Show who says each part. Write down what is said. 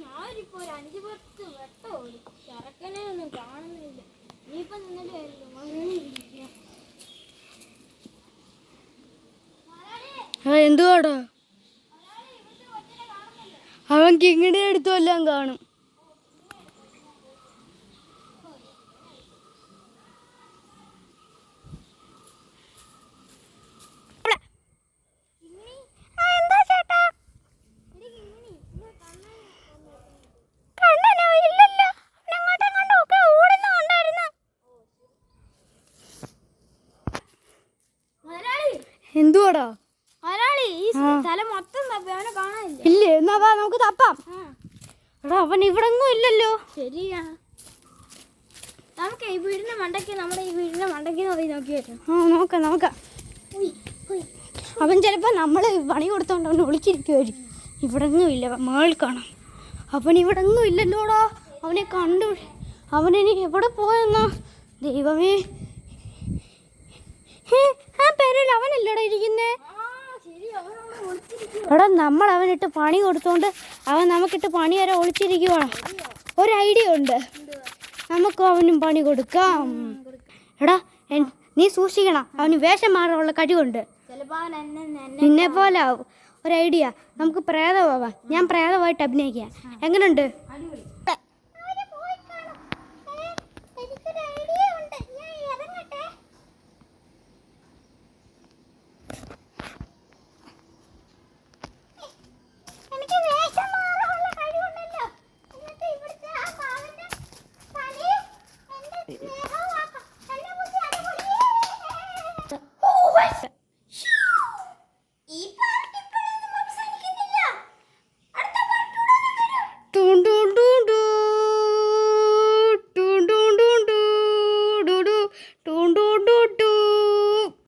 Speaker 1: ഞാനിപ്പോ ഒരു 5-10 വട്ടം ഓടി ചെറുക്കനെ ഒന്നും കാണുന്നില്ല. ഇനിയിപ്പോ നിന്നിട്ട്
Speaker 2: എന്തുവാടാ അവൻ കിങ്ങിണി എടുത്തു എല്ലാം കാണും. എന്തുവാടാ ഇല്ലേ? എന്നാ നമുക്ക് തപ്പാം. എടാ അവൻ ഇവിടെങ്ങും ഇല്ലല്ലോ.
Speaker 1: ശരിയാ, നമുക്ക് ഈ വീടിന്റെ മണ്ടയ്ക്ക് നോക്കി
Speaker 2: നോക്കാം. അവൻ ചിലപ്പോ നമ്മള് പണി കൊടുത്തോണ്ട് അവൻ ഒളിച്ചിരിക്കുവായിരിക്കും. ഇവിടെങ്ങും ഇല്ല, മേളിൽ കാണാം. അവൻ ഇവിടെങ്ങും ഇല്ലല്ലോടാ. അവനെ കണ്ടു. അവനിനി എവിടെ പോയെന്നാ ദൈവമേ. ആ പേരിൽ അവനല്ലടാ ഇരിക്കുന്നേ. എടാ നമ്മൾ അവനിട്ട് പണി കൊടുത്തോണ്ട് അവൻ നമുക്കിട്ട് പണി വരെ ഒളിച്ചിരിക്കുവാണ്. ഒരു ഐഡിയ ഉണ്ട്, നമുക്ക് അവനും പണി കൊടുക്കാം. എടാ നീ സൂക്ഷിക്കണം, അവന് വേഷം മാറാനുള്ള കഴിവുണ്ട്. നിന്നെ പോലെ ആവും. ഒരു ഐഡിയ, നമുക്ക് പ്രേതമാവാം. ഞാൻ പ്രേതമായിട്ട് അഭിനയിക്കാം. എങ്ങനെയുണ്ട്?